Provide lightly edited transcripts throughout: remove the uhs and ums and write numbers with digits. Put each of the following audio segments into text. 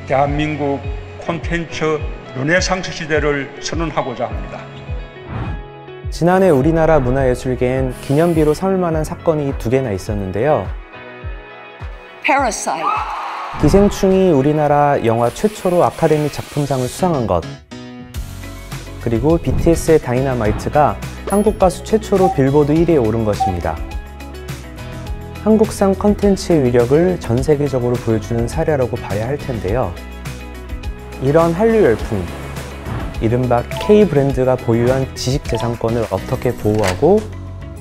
대한민국 콘텐츠 르네상스 시대를 선언하고자 합니다. 지난해 우리나라 문화예술계엔 기념비로 삼을 만한 사건이 2개나 있었는데요. Parasite. 기생충이 우리나라 영화 최초로 아카데미 작품상을 수상한 것, 그리고 BTS의 다이너마이트가 한국 가수 최초로 빌보드 1위에 오른 것입니다. 한국산 컨텐츠의 위력을 전 세계적으로 보여주는 사례라고 봐야 할 텐데요. 이런 한류 열풍, 이른바 K-브랜드가 보유한 지식재산권을 어떻게 보호하고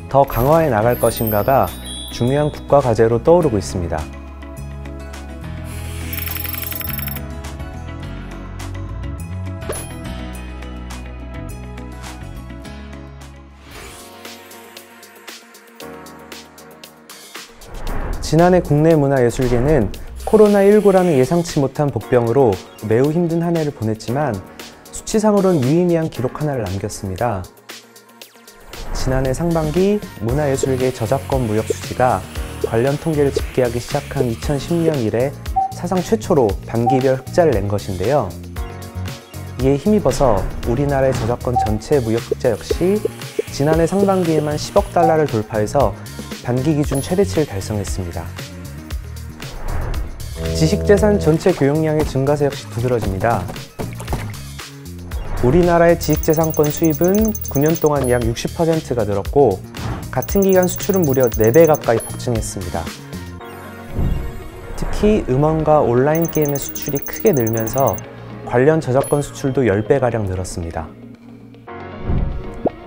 더 강화해 나갈 것인가가 중요한 국가 과제로 떠오르고 있습니다. 지난해 국내 문화예술계는 코로나19라는 예상치 못한 복병으로 매우 힘든 한 해를 보냈지만 수치상으로는 유의미한 기록 하나를 남겼습니다. 지난해 상반기 문화예술계 저작권 무역 수지가 관련 통계를 집계하기 시작한 2010년 이래 사상 최초로 반기별 흑자를 낸 것인데요. 이에 힘입어서 우리나라의 저작권 전체 무역 흑자 역시 지난해 상반기에만 10억 달러를 돌파해서 반기 기준 최대치를 달성했습니다. 지식재산 전체 교역량의 증가세 역시 두드러집니다. 우리나라의 지식재산권 수입은 9년 동안 약 60%가 늘었고 같은 기간 수출은 무려 4배 가까이 폭증했습니다. 특히 음원과 온라인 게임의 수출이 크게 늘면서 관련 저작권 수출도 10배가량 늘었습니다.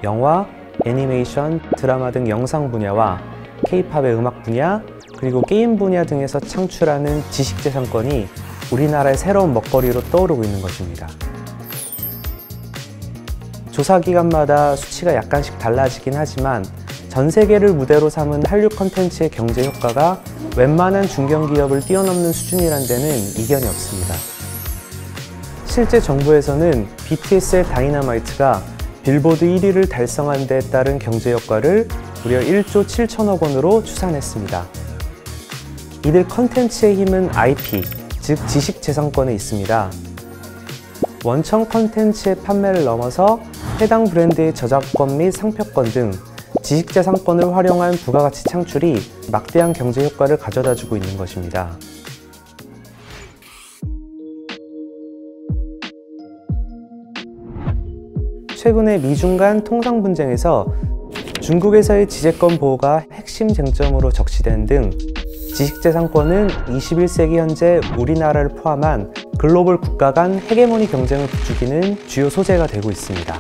영화, 애니메이션, 드라마 등 영상 분야와 K-팝의 음악 분야, 그리고 게임 분야 등에서 창출하는 지식재산권이 우리나라의 새로운 먹거리로 떠오르고 있는 것입니다. 조사기간마다 수치가 약간씩 달라지긴 하지만 전 세계를 무대로 삼은 한류 콘텐츠의 경제 효과가 웬만한 중견기업을 뛰어넘는 수준이란 데는 이견이 없습니다. 실제 정부에서는 BTS의 다이너마이트가 빌보드 1위를 달성한 데 따른 경제 효과를 무려 1조 7천억 원으로 추산했습니다. 이들 컨텐츠의 힘은 IP, 즉 지식재산권에 있습니다. 원청 컨텐츠의 판매를 넘어서 해당 브랜드의 저작권 및 상표권 등 지식재산권을 활용한 부가가치 창출이 막대한 경제 효과를 가져다주고 있는 것입니다. 최근에 미중 간 통상 분쟁에서 중국에서의 지재권 보호가 핵심 쟁점으로 적시된 등 지식재산권은 21세기 현재 우리나라를 포함한 글로벌 국가 간 헤게모니 경쟁을 부추기는 주요 소재가 되고 있습니다.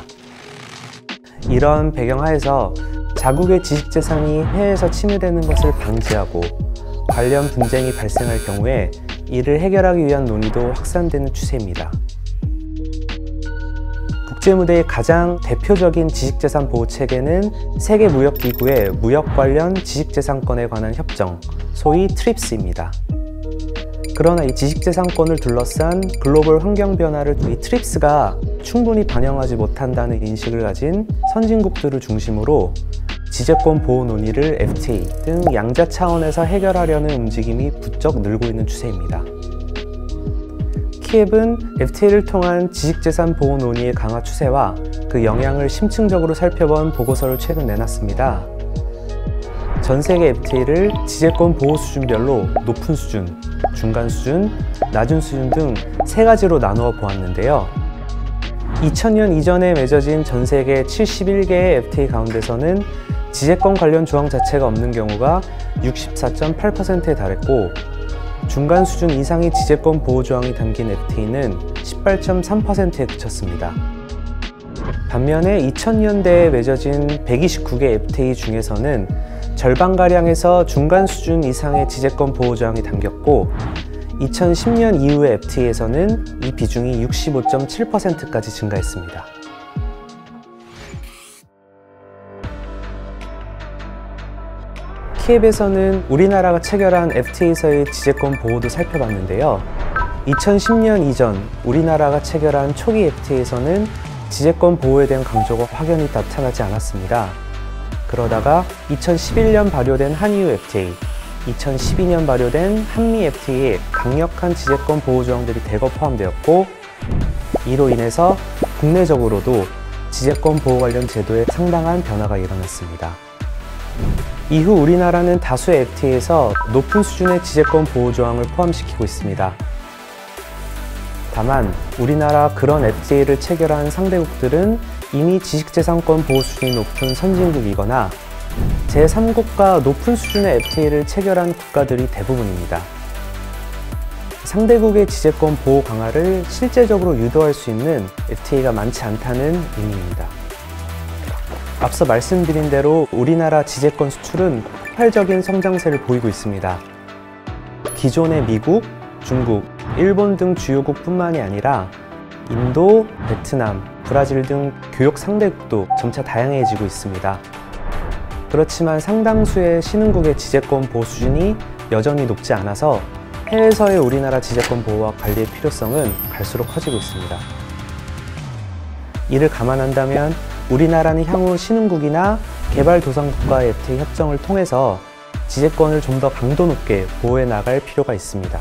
이런 배경하에서 자국의 지식재산이 해외에서 침해되는 것을 방지하고 관련 분쟁이 발생할 경우에 이를 해결하기 위한 논의도 확산되는 추세입니다. 국제무대의 가장 대표적인 지식재산 보호 체계는 세계무역기구의 무역 관련 지식재산권에 관한 협정, 소위 TRIPS입니다. 그러나 이 지식재산권을 둘러싼 글로벌 환경 변화를 이 TRIPS가 충분히 반영하지 못한다는 인식을 가진 선진국들을 중심으로 지재권 보호 논의를 FTA 등 양자 차원에서 해결하려는 움직임이 부쩍 늘고 있는 추세입니다. 키앱은 FTA를 통한 지식재산 보호 논의의 강화 추세와 그 영향을 심층적으로 살펴본 보고서를 최근 내놨습니다. 전 세계 FTA를 지재권 보호 수준별로 높은 수준, 중간 수준, 낮은 수준 등 3가지로 나누어 보았는데요. 2000년 이전에 맺어진 전 세계 71개의 FTA 가운데서는 지재권 관련 조항 자체가 없는 경우가 64.8%에 달했고 중간 수준 이상의 지재권 보호 조항이 담긴 FTA는 18.3%에 그쳤습니다. 반면에 2000년대에 맺어진 129개 FTA 중에서는 절반가량에서 중간 수준 이상의 지재권 보호 조항이 담겼고 2010년 이후의 FTA에서는 이 비중이 65.7%까지 증가했습니다. 키앱에서는 우리나라가 체결한 FTA에서의 지재권 보호도 살펴봤는데요. 2010년 이전 우리나라가 체결한 초기 FTA에서는 지재권 보호에 대한 강조가 확연히 나타나지 않았습니다. 그러다가 2011년 발효된 한EU FTA, 2012년 발효된 한미 FTA에 강력한 지재권 보호 조항들이 대거 포함되었고, 이로 인해서 국내적으로도 지재권 보호 관련 제도에 상당한 변화가 일어났습니다. 이후 우리나라는 다수의 FTA에서 높은 수준의 지재권 보호 조항을 포함시키고 있습니다. 다만 우리나라 그런 FTA를 체결한 상대국들은 이미 지식재산권 보호 수준이 높은 선진국이거나 제3국과 높은 수준의 FTA를 체결한 국가들이 대부분입니다. 상대국의 지재권 보호 강화를 실제적으로 유도할 수 있는 FTA가 많지 않다는 의미입니다. 앞서 말씀드린 대로 우리나라 지재권 수출은 폭발적인 성장세를 보이고 있습니다. 기존의 미국, 중국, 일본 등 주요국뿐만이 아니라 인도, 베트남, 브라질 등 교역 상대국도 점차 다양해지고 있습니다. 그렇지만 상당수의 신흥국의 지재권 보호 수준이 여전히 높지 않아서 해외에서의 우리나라 지재권 보호와 관리의 필요성은 갈수록 커지고 있습니다. 이를 감안한다면 우리나라는 향후 신흥국이나 개발도상국과의 FTA 협정을 통해서 지재권을 좀 더 강도 높게 보호해 나갈 필요가 있습니다.